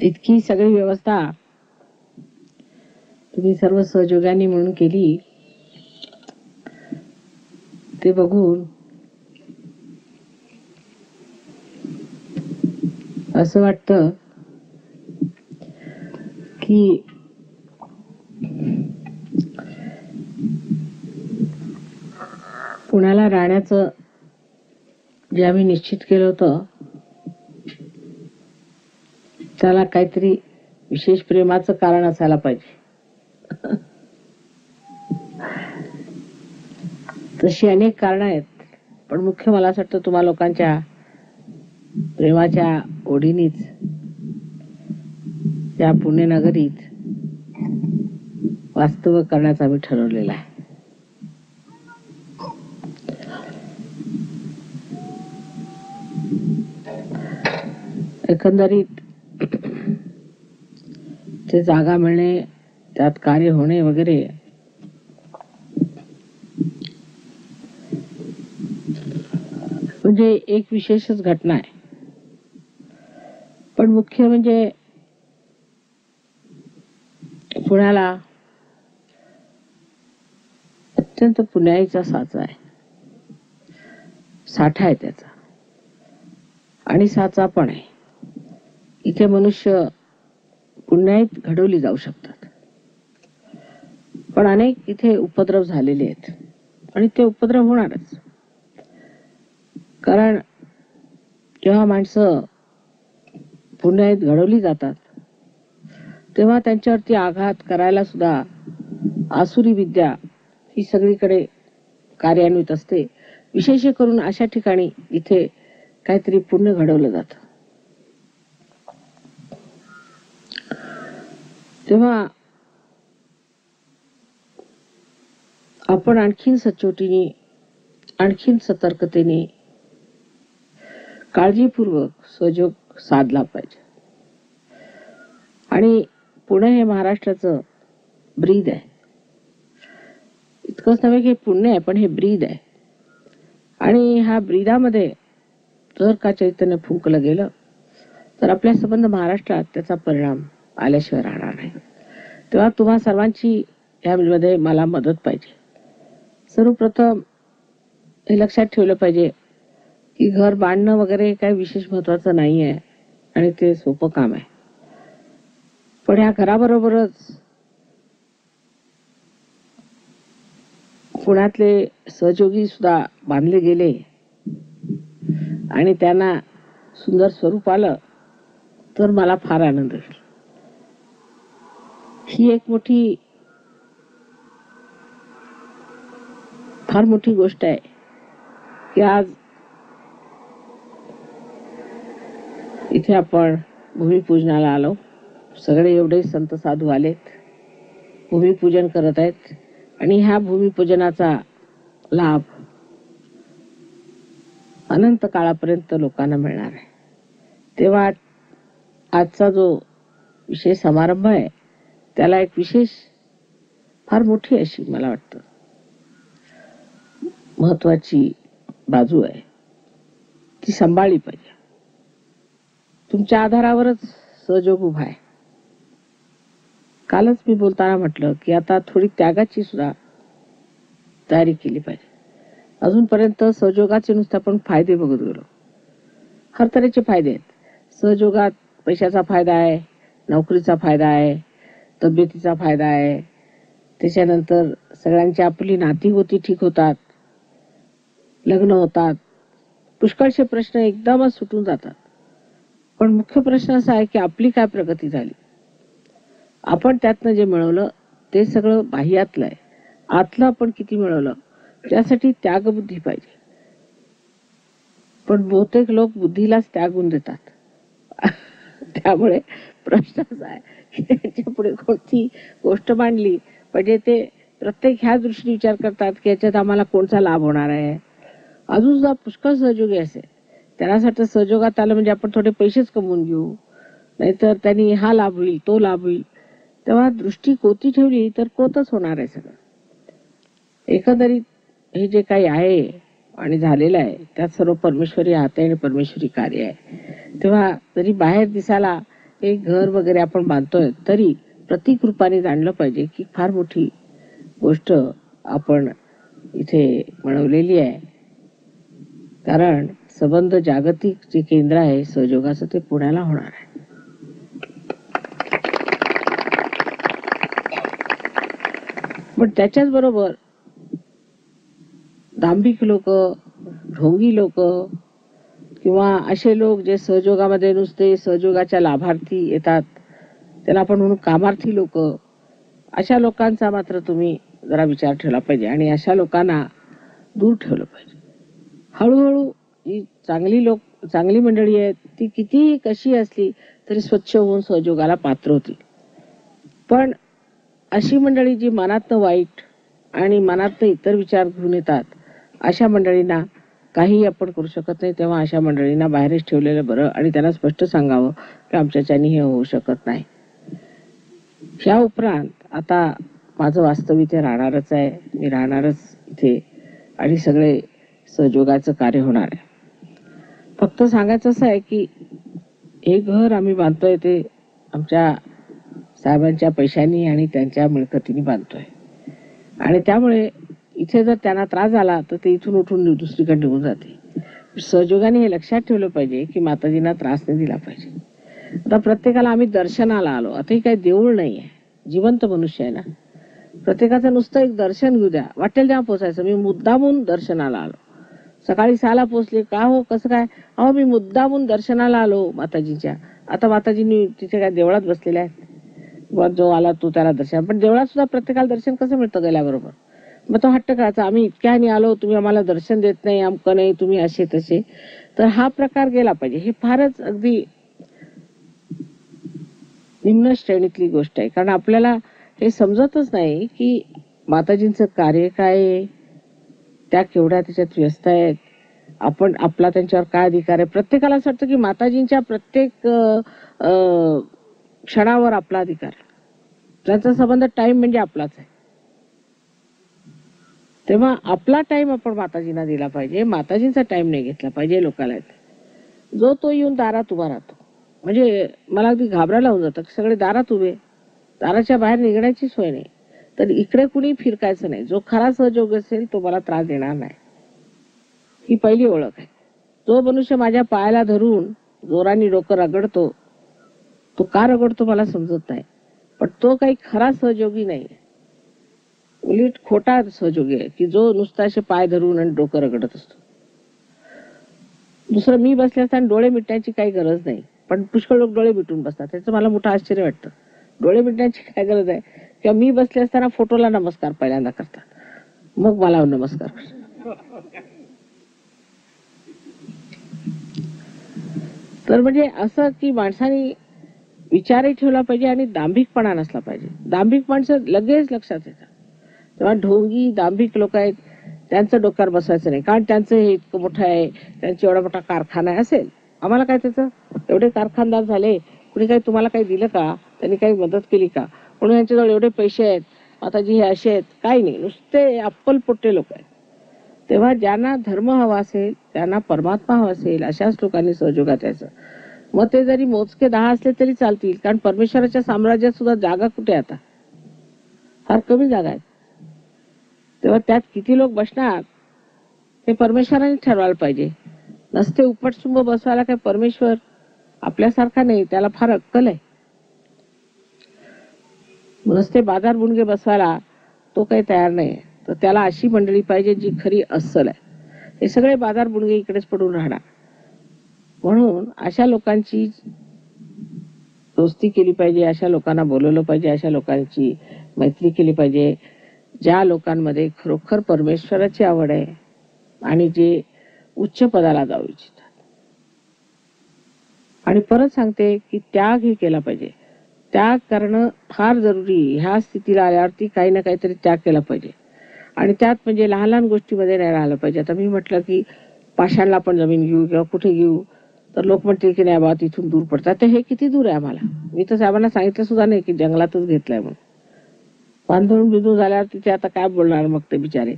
इतकी सगळी व्यवस्था तुम्ही सर्व सहयोगाने म्हणून केली ते बघून असं वाटतं की पुण्याला राहण्याचं जे आम्ही निश्चित केलं होतं त्याला काहीतरी विशेष प्रेमाचं कारण असायला पाहिजे. तशी अनेक कारणं आहेत, पण मुख्य मला असं वाटतं तुम्हा लोकांच्या प्रेमाच्या ओढीनीच या पुण्यनगरीत वास्तव करण्याचं आम्ही ठरवलेलं आहे. एकंदरीत ते जागा मिळणे, त्यात कार्य होणे वगैरे म्हणजे एक विशेषच घटना आहे. पण मुख्य म्हणजे पुण्याला अत्यंत पुण्याईचा साचा आहे, साठा आहे त्याचा आणि साचा पण आहे. इथे मनुष्य पुण्याईत घडवली जाऊ शकतात, पण अनेक इथे उपद्रव झालेले आहेत आणि ते उपद्रव होणारच. कारण जेव्हा माणसं पुण्याईत घडवली जातात तेव्हा त्यांच्यावरती आघात करायला सुद्धा आसुरी विद्या ही सगळीकडे कार्यान्वित असते. विशेष करून अशा ठिकाणी इथे काहीतरी पुण्य घडवलं जातं. तेव्हा आपण आणखीन सचोटीने, आणखीन सतर्कतेने, काळजीपूर्वक सहयोग साधला पाहिजे. आणि पुणे हे महाराष्ट्राचं ब्रीद आहे. इतकंच नव्हे की पुण्य आहे, पण हे ब्रीद आहे. आणि ह्या ब्रीदामध्ये जर का चैतन्य फुंकलं गेलं तर आपल्या संबंध महाराष्ट्रात त्याचा परिणाम आल्याशिवाय राहणार नाही. तेव्हा तुम्हा सर्वांची यामध्ये मला मदत पाहिजे. सर्वप्रथम हे लक्षात ठेवलं पाहिजे की घर बांधणं वगैरे काही विशेष महत्वाचं नाही आहे आणि ते सोपं काम आहे. पण या घराबरोबरच पुण्यातले सहयोगी सुद्धा बांधले गेले आणि त्यांना सुंदर स्वरूप आलं तर मला फार आनंद होईल. ही एक फार मोठी गोष्ट आहे की आज इथे आपण भूमिपूजनाला आलो. सगळे एवढे संत साधू आलेत, भूमिपूजन करत आहेत आणि ह्या भूमिपूजनाचा लाभ अनंत काळापर्यंत लोकांना मिळणार आहे. तेव्हा आजचा जो विशेष समारंभ आहे त्याला एक विशेष फार मोठी अशी मला वाटतं महत्वाची बाजू आहे, ती सांभाळली पाहिजे. तुमच्या आधारावरच सहयोग उभा आहे. कालच मी बोलताना म्हटलं की आता थोडी त्यागाची सुद्धा तयारी केली पाहिजे. अजूनपर्यंत सहयोगाचे नुसते आपण फायदे बघत गेलो. हर तऱ्हेचे फायदे आहेत. सहयोगात पैशाचा फायदा आहे, नोकरीचा फायदा आहे, तब्येतीचा फायदा आहे, त्याच्यानंतर सगळ्यांची आपली नाती होती ठीक होतात, लग्न होतात, पुष्कळशे प्रश्न एकदमच सुटून जातात. पण मुख्य प्रश्न असा आहे की आपली काय प्रगती झाली, आपण त्यातनं जे मिळवलं ते सगळं बाह्यातलं आहे, आतलं आपण किती मिळवलं त्यासाठी त्यागबुद्धी पाहिजे. पण बहुतेक लोक बुद्धीलाच त्यागून देतात. त्यामुळे प्रश्न असा आहे की त्यांच्या पुढे कोणती गोष्ट मांडली म्हणजे ते प्रत्येक ह्या दृष्टीने विचार करतात की याच्यात आम्हाला कोणता लाभ होणार आहे. अजून सुद्धा पुष्कळ सहयोगी असे त्यासाठी सहयोगात आलं म्हणजे आपण थोडे पैसेच कमवून घेऊ, नाहीतर त्यांनी हा लाभ होईल तो लाभ होईल. तेव्हा दृष्टी कोती ठेवली तर कोतच होणार आहे सगळं. एकंदरीत हे जे काही आहे आणि झालेलं आहे त्यात सर्व परमेश्वरी हात आहे आणि परमेश्वरी कार्य आहे. तेव्हा जरी बाहेर दिसायला एक घर वगैरे आपण बांधतोय तरी प्रतीक रूपाने जाणलं पाहिजे की फार मोठी गोष्ट आपण इथे बनवलेली आहे. कारण संबंध जागतिक जे केंद्र आहे सहयोगाचं ते पुण्याला होणार आहे. पण त्याच्याच बरोबर दांभिक लोक, ढोंगी लोक किंवा असे लोक जे सहयोगामध्ये नुसते सहयोगाच्या लाभार्थी येतात, त्याला आपण म्हणू कामार्थी लोक, अशा लोकांचा मात्र तुम्ही जरा विचार ठेवला पाहिजे आणि अशा लोकांना दूर ठेवलं पाहिजे. हळूहळू ही चांगली मंडळी आहेत ती किती कशी असली तरी स्वच्छ होऊन सहयोगाला पात्र होती. पण अशी मंडळी जी मनातनं वाईट आणि मनातनं इतर विचार घेऊन येतात, अशा मंडळींना काही आपण करू शकत नाही. तेव्हा अशा मंडळींना बाहेरच ठेवलेलं बरं आणि त्यांना स्पष्ट सांगावं की आमच्याच्यानी हे होऊ शकत नाही. ह्या उपरांत आता माझं वास्तव इथे राहणारच आहे, मी राहणारच इथे आणि सगळे सहयोगाचं कार्य होणार आहे. फक्त सांगायचं असं आहे की हे घर आम्ही बांधतोय ते आमच्या साहेबांच्या पैशांनी आणि त्यांच्या मिळकतीने बांधतोय आणि त्यामुळे इथे जर त्यांना त्रास झाला तर ते इथून उठून दुसरीकडे निघून जाते. सहयोगाने हे लक्षात ठेवलं पाहिजे की माताजींना त्रास नाही दिला पाहिजे. आता प्रत्येकाला आम्ही दर्शनाला आलो, आता ही काही देऊळ नाही आहे, जिवंत मनुष्य आहे ना. प्रत्येकाचं नुसतं एक दर्शन घेऊ द्या, वाटेल तेव्हा पोचायचं. मी मुद्दामून दर्शनाला आलो, सकाळी 6ला पोचले का हो कसं काय, अहो मी मुद्दामून दर्शनाला आलो माताजींच्या. आता माताजींनी तिथे काय देवळात बसलेल्या आहेत, जो आला तो त्याला दर्शन. पण देवळात सुद्धा प्रत्येकाला दर्शन कसं मिळतं गेल्याबरोबर? मग तो हट्ट करायचा आम्ही इतक्याने आलो, तुम्ही आम्हाला दर्शन देत नाही, अमकं नाही, तुम्ही असे तसे. तर हा प्रकार गेला पाहिजे. हे फारच अगदी निम्न श्रेणीतली गोष्ट आहे. कारण आपल्याला हे समजतच नाही की माताजींचं कार्य काय आहे, त्या केवढ्या त्याच्यात व्यस्त आहेत, आपण आपला त्यांच्यावर काय अधिकार आहे. प्रत्येकाला असं वाटतं की माताजींच्या प्रत्येक क्षणावर आपला अधिकार आहे, त्यांचा संबंध टाइम म्हणजे आपलाच आहे. तेव्हा आपला टाइम आपण माताजींना दिला पाहिजे, माताजींचा टाइम नाही घेतला पाहिजे लोकांना. जो तो येऊन दारात उभा राहतो, म्हणजे मला अगदी घाबरायला होऊन जातं. सगळे दारात उभे, दाराच्या बाहेर निघण्याची सोय नाही, तर इकडे कुणी फिरकायचं नाही. जो खरा सहयोग असेल तो मला त्रास देणार नाही, ही पहिली ओळख आहे. जो मनुष्य माझ्या पायाला धरून जोराने डोकं रगडतो, तो का रगडतो मला समजत नाही, पण तो काही खरा सहयोगी नाही, उलट खोटा सहयोगी आहे की जो नुसता असे पाय धरून आणि डोकं रगडत असतो. दुसरं, मी बसले असताना डोळे मिटण्याची काही गरज नाही, पण पुष्कळ लोक डोळे मिटून बसतात. त्याचं मला मोठं आश्चर्य वाटतं. डोळे मिटण्याची काय गरज आहे? किंवा मी बसले असताना फोटोला नमस्कार पहिल्यांदा करतात, मग मला नमस्कार करतात. तर म्हणजे असं की माणसाने विचारही ठेवला पाहिजे आणि दांभिकपणा नसला पाहिजे. दांभिक माणसं लगेच लक्षात येतात. तेव्हा ढोंगी दांभिक लोक आहेत त्यांचं डोक्यावर बसवायचं नाही, कारण त्यांचं हे इतकं मोठं आहे, त्यांचा एवढा मोठा कारखाना असेल, आम्हाला काय त्याचं. एवढे कारखानदार झाले, कुणी काही तुम्हाला काही दिलं का, त्यांनी काही मदत केली का, म्हणून यांच्याजवळ एवढे पैसे आहेत, माताजी हे असे आहेत, काही नाही, नुसते अप्पलपोटे लोक आहेत. तेव्हा ज्यांना धर्म हवा असेल, त्यांना परमात्मा हवा असेल, अशाच लोकांनी सहयोगात यायचं. मग ते जरी मोजके 10 असले तरी चालतील, कारण परमेश्वराच्या साम्राज्यात सुद्धा जागा कुठे, आता फार कमी जागा आहेत. तेव्हा त्यात किती लोक बसणार हे परमेश्वराने ठरवायला पाहिजे. नसते उपटसुंब बसवायला काय परमेश्वर आपल्यासारखा नाही, त्याला फार अक्कल आहे. नसते बाजार बुणगे बसवायला तो काही तयार नाही, तर त्याला अशी मंडळी पाहिजे जी खरी अस्सल आहे. हे सगळे बाजार बुणगे इकडेच पडून राहणार. म्हणून अशा लोकांची दोस्ती केली पाहिजे, अशा लोकांना बोलवलं पाहिजे, अशा लोकांची मैत्री केली पाहिजे, ज्या लोकांमध्ये खरोखर परमेश्वराची आवड आहे आणि जे उच्च पदाला जाऊ इच्छितात. आणि परत सांगते की त्याग हे केला पाहिजे. त्याग करणं फार जरुरी. ह्या स्थितीला आल्यावरती काही ना काहीतरी त्याग केला पाहिजे. आणि त्यात म्हणजे लहान लहान गोष्टीमध्ये नाही राहिलं पाहिजे. आता मी म्हटलं की पाषाणला आपण जमीन घेऊ किंवा कुठे घेऊ, तर लोक म्हणतील की नाही बाबा तिथून दूर पडतात. तर हे किती दूर आहे आम्हाला? मी तर साहेबांना सांगितलं सुद्धा नाही की जंगलातच घेतलंय म्हणून. बांधून बिंदून झाल्यावर तिथे आता काय बोलणार मग ते बिचारे.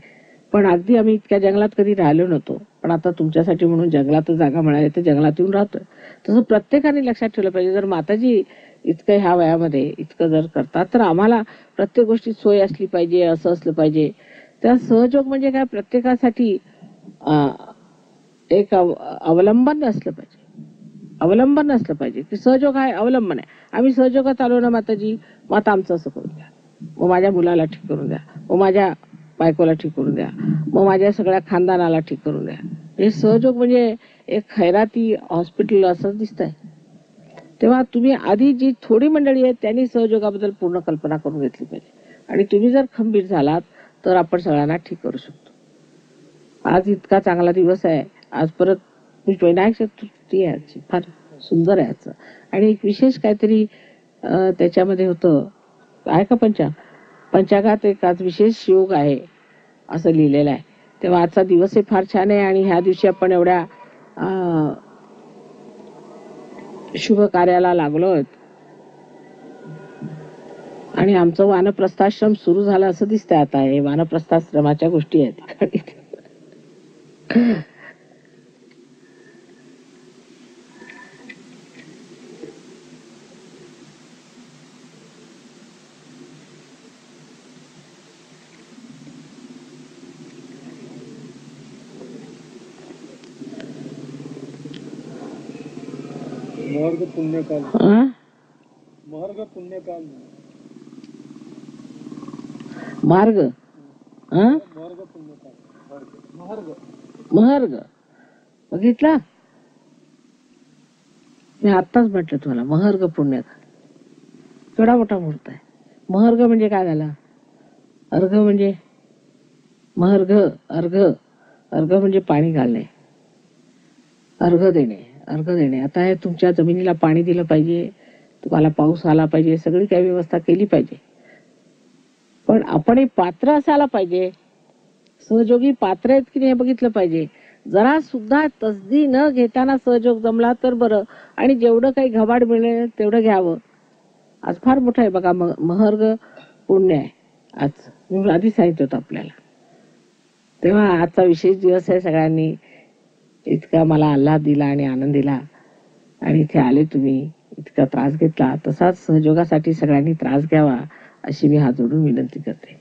पण अगदी आम्ही इतक्या जंगलात कधी राहिलो नव्हतो, पण आता तुमच्यासाठी म्हणून जंगलात जागा मिळाली तर जंगलात येऊन राहतोय. तसं प्रत्येकाने लक्षात ठेवलं पाहिजे. जर माताजी इतकं ह्या वयामध्ये इतकं जर करतात तर आम्हाला प्रत्येक गोष्टीत सोय असली पाहिजे, असं असलं पाहिजे. त्या सहयोग म्हणजे काय, प्रत्येकासाठी एक अवलंबन असलं पाहिजे. अवलंबन असलं पाहिजे की सहयोग आहे, अवलंबन आहे. आम्ही सहयोगात आलो ना माताजी, मग आता आमचं असं करून द्या, मग माझ्या मुलाला ठीक करून द्या, मग माझ्या बायकोला ठीक करून द्या, मग माझ्या सगळ्या खानदानाला ठीक करून द्या. हे सहयोग म्हणजे एक खैराती हॉस्पिटल असं दिसतंय. तेव्हा तुम्ही आधी जी थोडी मंडळी आहेत त्यांनी सहयोगाबद्दल पूर्ण कल्पना करून घेतली पाहिजे, आणि तुम्ही जर खंबीर झालात तर आपण सगळ्यांना ठीक करू शकतो. आज इतका चांगला दिवस आहे. आज परत विनायक चतुर्थी आहे, आजची फार सुंदर आहे आजचं. आणि एक विशेष काहीतरी त्याच्यामध्ये होतं, आहे का पंचांगात एक आज विशेष योग आहे असं लिहिलेलं आहे. तेव्हा आजचा दिवस फार छान आहे, आणि ह्या दिवशी आपण एवढ्या शुभ कार्याला लागलोय. आणि आमचं वानप्रस्थाश्रम सुरू झाला असं दिसतंय आता. हे वानप्रस्थाश्रमाच्या गोष्टी आहेत. मार्ग पुण्यकाल, मार्ग पुण्यकाल, मार्ग मार्ग पुण्यकाल, मार्ग महर्ग बघितला. मी आत्ताच म्हटलं तुम्हाला, महर्ग पुण्यकाल केवढा मोठा मुहूर्त आहे. महर्ग म्हणजे काय झाला, अर्घ म्हणजे महर्घ, अर्घ, अर्घ म्हणजे पाणी घालणे, अर्घ देणे, अर्घ देणे. आता हे तुमच्या जमिनीला पाणी दिलं पाहिजे, तुम्हाला पाऊस आला पाहिजे, सगळी काही व्यवस्था केली पाहिजे. पण आपण पात्र असायला पाहिजे, सहयोगी पात्र आहेत की नाही हे बघितलं पाहिजे. जरा सुद्धा तसदी न घेताना सहयोग जमला तर बरं, आणि जेवढं काही घबाड मिळेल तेवढं घ्यावं. आज फार मोठं आहे बघा, महर्ग पुण्य आहे आज, मी आधी सांगितलं होतं आपल्याला. तेव्हा आजचा विशेष दिवस आहे. सगळ्यांनी इतका मला आल्हाद दिला आणि आनंद दिला, आणि इथे आले तुम्ही, इतका त्रास घेतला, तसाच सहयोगासाठी सगळ्यांनी त्रास घ्यावा अशी मी हात जोडून विनंती करते.